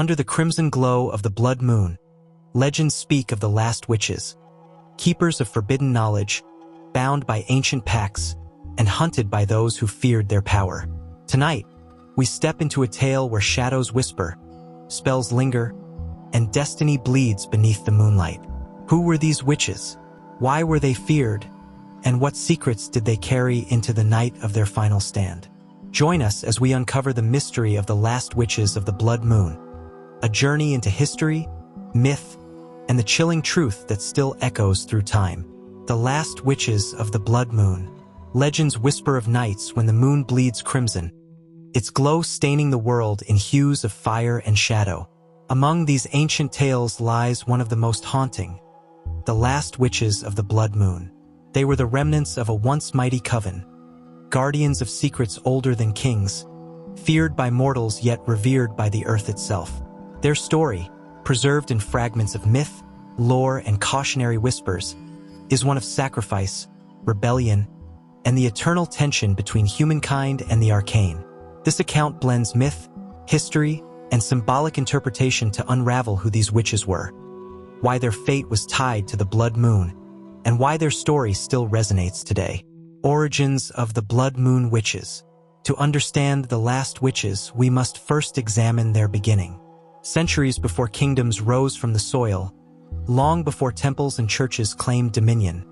Under the crimson glow of the blood moon, legends speak of the last witches, keepers of forbidden knowledge, bound by ancient pacts, and hunted by those who feared their power. Tonight, we step into a tale where shadows whisper, spells linger, and destiny bleeds beneath the moonlight. Who were these witches? Why were they feared? And what secrets did they carry into the night of their final stand? Join us as we uncover the mystery of the last witches of the blood moon, a journey into history, myth, and the chilling truth that still echoes through time. The last witches of the blood moon. Legends whisper of nights when the moon bleeds crimson, its glow staining the world in hues of fire and shadow. Among these ancient tales lies one of the most haunting, the last witches of the blood moon. They were the remnants of a once mighty coven, guardians of secrets older than kings, feared by mortals yet revered by the earth itself. Their story, preserved in fragments of myth, lore, and cautionary whispers, is one of sacrifice, rebellion, and the eternal tension between humankind and the arcane. This account blends myth, history, and symbolic interpretation to unravel who these witches were, why their fate was tied to the blood moon, and why their story still resonates today. Origins of the blood moon witches. To understand the last witches, we must first examine their beginning. Centuries before kingdoms rose from the soil, long before temples and churches claimed dominion,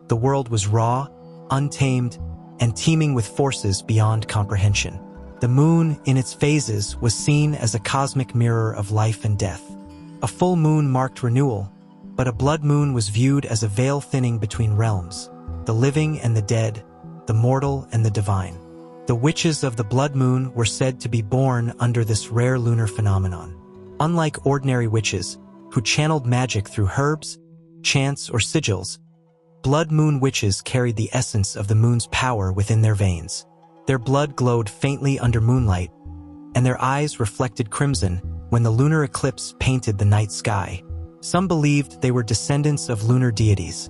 the world was raw, untamed, and teeming with forces beyond comprehension. The moon, in its phases, was seen as a cosmic mirror of life and death. A full moon marked renewal, but a blood moon was viewed as a veil thinning between realms, the living and the dead, the mortal and the divine. The witches of the blood moon were said to be born under this rare lunar phenomenon. Unlike ordinary witches, who channeled magic through herbs, chants, or sigils, blood moon witches carried the essence of the moon's power within their veins. Their blood glowed faintly under moonlight, and their eyes reflected crimson when the lunar eclipse painted the night sky. Some believed they were descendants of lunar deities.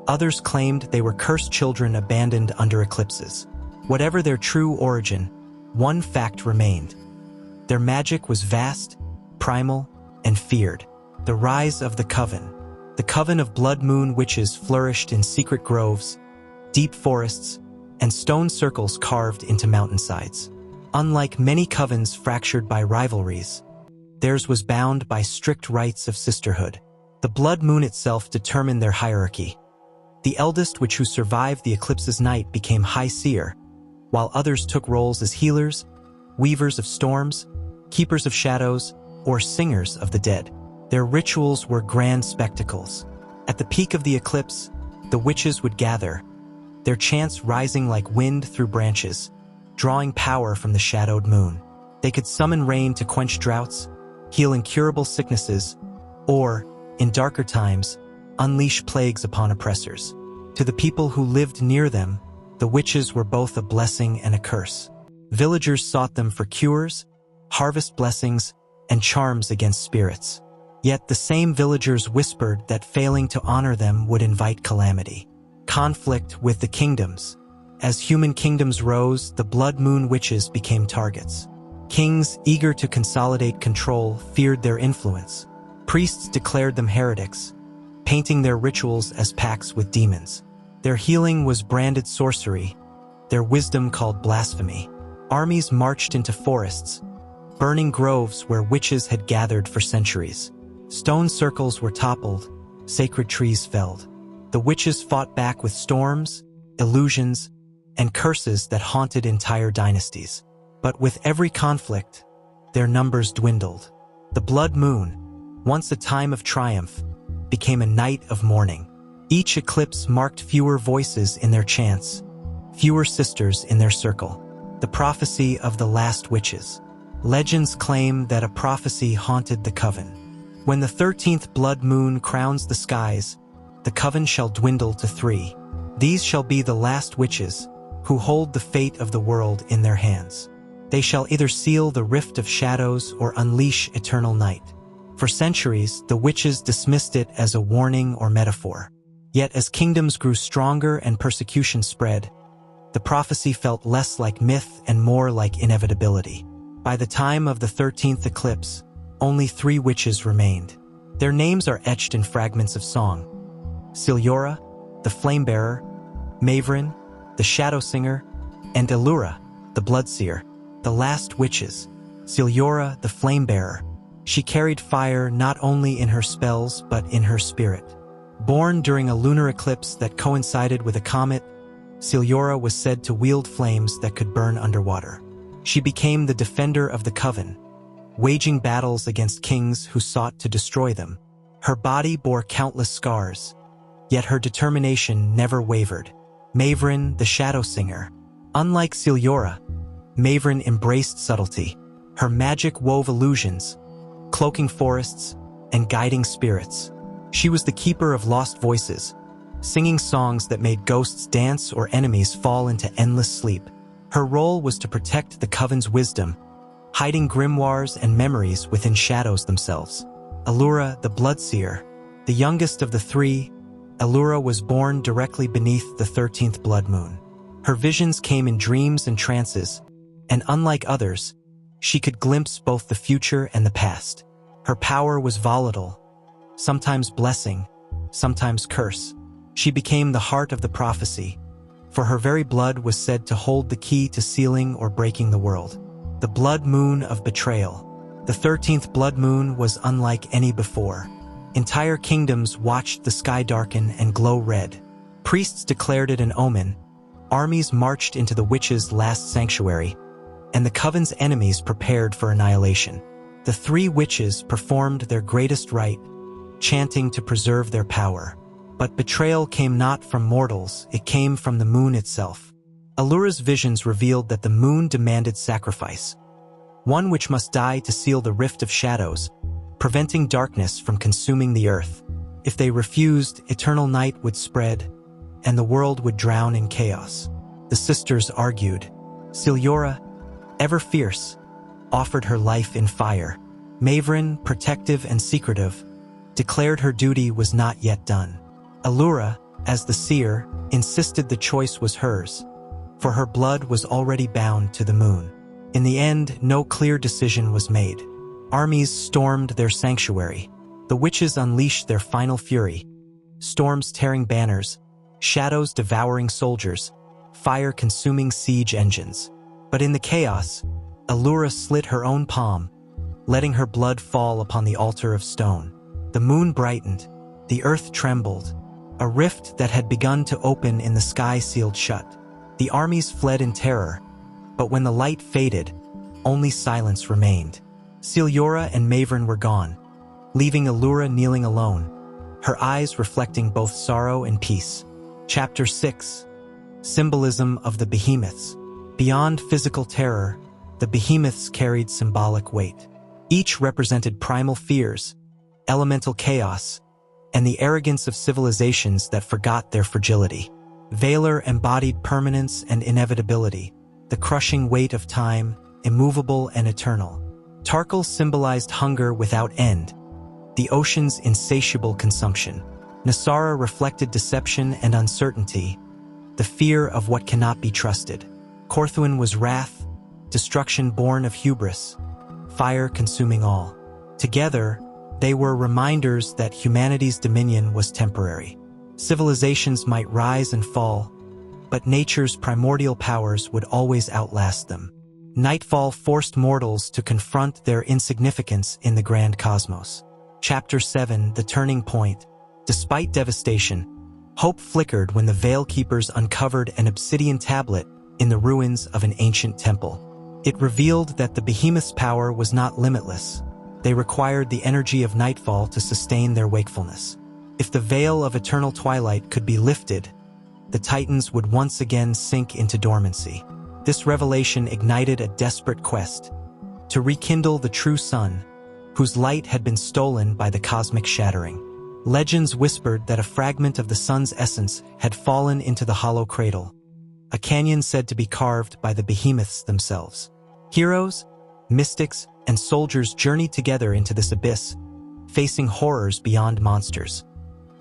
Others claimed they were cursed children abandoned under eclipses. Whatever their true origin, one fact remained. Their magic was vast, primal, and feared. The rise of the coven. The coven of blood moon witches flourished in secret groves, deep forests, and stone circles carved into mountainsides. Unlike many covens fractured by rivalries, theirs was bound by strict rites of sisterhood. The blood moon itself determined their hierarchy. The eldest witch who survived the eclipse's night became High Seer, while others took roles as healers, weavers of storms, keepers of shadows, or singers of the dead. Their rituals were grand spectacles. At the peak of the eclipse, the witches would gather, their chants rising like wind through branches, drawing power from the shadowed moon. They could summon rain to quench droughts, heal incurable sicknesses, or, in darker times, unleash plagues upon oppressors. To the people who lived near them, the witches were both a blessing and a curse. Villagers sought them for cures, harvest blessings, and charms against spirits. Yet the same villagers whispered that failing to honor them would invite calamity. Conflict with the kingdoms. As human kingdoms rose, the blood moon witches became targets. Kings, eager to consolidate control, feared their influence. Priests declared them heretics, painting their rituals as pacts with demons. Their healing was branded sorcery, their wisdom called blasphemy. Armies marched into forests, burning groves where witches had gathered for centuries. Stone circles were toppled, sacred trees felled. The witches fought back with storms, illusions, and curses that haunted entire dynasties. But with every conflict, their numbers dwindled. The blood moon, once a time of triumph, became a night of mourning. Each eclipse marked fewer voices in their chants, fewer sisters in their circle. The prophecy of the last witches. Legends claim that a prophecy haunted the coven. When the 13th blood moon crowns the skies, the coven shall dwindle to 3. These shall be the last witches, who hold the fate of the world in their hands. They shall either seal the rift of shadows or unleash eternal night. For centuries, the witches dismissed it as a warning or metaphor. Yet as kingdoms grew stronger and persecution spread, the prophecy felt less like myth and more like inevitability. By the time of the 13th eclipse, only 3 witches remained. Their names are etched in fragments of song. Ciliora, the Flamebearer, Maverin, the Shadow Singer, and Allura, the Bloodseer, the last witches. Ciliora, the Flamebearer. She carried fire not only in her spells but in her spirit. Born during a lunar eclipse that coincided with a comet, Ciliora was said to wield flames that could burn underwater. She became the defender of the Coven, waging battles against kings who sought to destroy them. Her body bore countless scars, yet her determination never wavered. Maverin, the Shadow Singer. Unlike Ciliora, Maverin embraced subtlety. Her magic wove illusions, cloaking forests, and guiding spirits. She was the keeper of lost voices, singing songs that made ghosts dance or enemies fall into endless sleep. Her role was to protect the Coven's wisdom, hiding grimoires and memories within shadows themselves. Allura, the Bloodseer. The youngest of the 3, Allura was born directly beneath the 13th blood moon. Her visions came in dreams and trances, and unlike others, she could glimpse both the future and the past. Her power was volatile, sometimes blessing, sometimes curse. She became the heart of the prophecy, for her very blood was said to hold the key to sealing or breaking the world. The blood moon of betrayal. The 13th blood moon was unlike any before. Entire kingdoms watched the sky darken and glow red. Priests declared it an omen. Armies marched into the witches' last sanctuary, and the Coven's enemies prepared for annihilation. The 3 witches performed their greatest rite, chanting to preserve their power. But betrayal came not from mortals, it came from the moon itself. Allura's visions revealed that the moon demanded sacrifice, one which must die to seal the rift of shadows, preventing darkness from consuming the earth. If they refused, eternal night would spread, and the world would drown in chaos. The sisters argued. Ciliora, ever fierce, offered her life in fire. Maverin, protective and secretive, declared her duty was not yet done. Allura, as the seer, insisted the choice was hers, for her blood was already bound to the moon. In the end, no clear decision was made. Armies stormed their sanctuary. The witches unleashed their final fury, storms tearing banners, shadows devouring soldiers, fire consuming siege engines. But in the chaos, Allura slit her own palm, letting her blood fall upon the altar of stone. The moon brightened, the earth trembled. A rift that had begun to open in the sky sealed shut. The armies fled in terror, but when the light faded, only silence remained. Ciliora and Maverin were gone, leaving Allura kneeling alone, her eyes reflecting both sorrow and peace. Chapter 6. Symbolism of the Behemoths. Beyond physical terror, the Behemoths carried symbolic weight. Each represented primal fears, elemental chaos, and the arrogance of civilizations that forgot their fragility. Valor embodied permanence and inevitability, the crushing weight of time, immovable and eternal. Tarkal symbolized hunger without end, the ocean's insatiable consumption. Nasara reflected deception and uncertainty, the fear of what cannot be trusted. Korthuin was wrath, destruction born of hubris, fire consuming all. Together, they were reminders that humanity's dominion was temporary. Civilizations might rise and fall, but nature's primordial powers would always outlast them. Nightfall forced mortals to confront their insignificance in the grand cosmos. Chapter 7. The Turning Point. Despite devastation, hope flickered when the Veil Keepers uncovered an obsidian tablet in the ruins of an ancient temple. It revealed that the Behemoth's power was not limitless. They required the energy of nightfall to sustain their wakefulness. If the veil of eternal twilight could be lifted, the Titans would once again sink into dormancy. This revelation ignited a desperate quest to rekindle the true sun, whose light had been stolen by the cosmic shattering. Legends whispered that a fragment of the sun's essence had fallen into the hollow cradle, a canyon said to be carved by the Behemoths themselves. Heroes, mystics, and soldiers journeyed together into this abyss, facing horrors beyond monsters.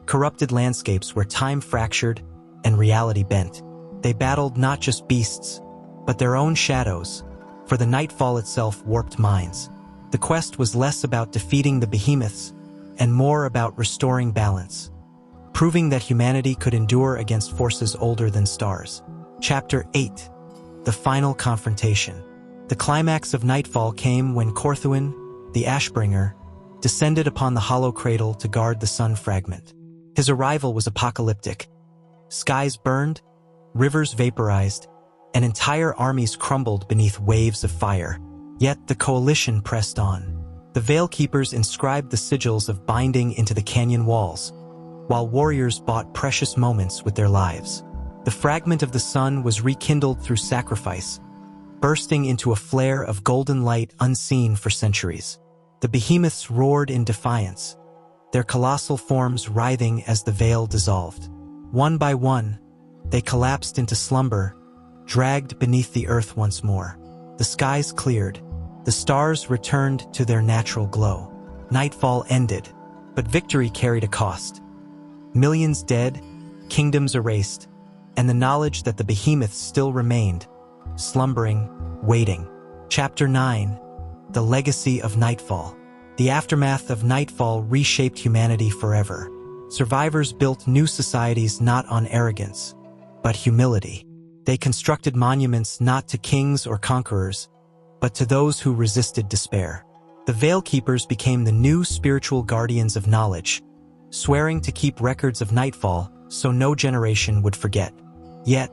Corrupted landscapes where time fractured and reality bent. They battled not just beasts, but their own shadows, for the nightfall itself warped minds. The The quest was less about defeating the Behemoths and more about restoring balance, proving that humanity could endure against forces older than stars. Chapter 8. The Final Confrontation. The climax of Nightfall came when Korthuin, the Ashbringer, descended upon the hollow cradle to guard the sun fragment. His arrival was apocalyptic. Skies burned, rivers vaporized, and entire armies crumbled beneath waves of fire. Yet the coalition pressed on. The Veil Keepers inscribed the sigils of binding into the canyon walls, while warriors bought precious moments with their lives. The fragment of the sun was rekindled through sacrifice, bursting into a flare of golden light unseen for centuries. The Behemoths roared in defiance, their colossal forms writhing as the veil dissolved. One by one, they collapsed into slumber, dragged beneath the earth once more. The skies cleared. The stars returned to their natural glow. Nightfall ended, but victory carried a cost. Millions dead, kingdoms erased, and the knowledge that the Behemoths still remained, slumbering, waiting. Chapter 9. The Legacy of Nightfall. The aftermath of Nightfall reshaped humanity forever. Survivors built new societies not on arrogance, but humility. They constructed monuments not to kings or conquerors, but to those who resisted despair. The Veil Keepers became the new spiritual guardians of knowledge, swearing to keep records of Nightfall so no generation would forget. Yet,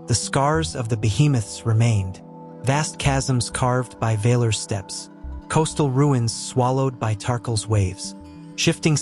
the scars of the Behemoths remained. Vast chasms carved by Valar's steps, coastal ruins swallowed by Tarkal's waves, shifting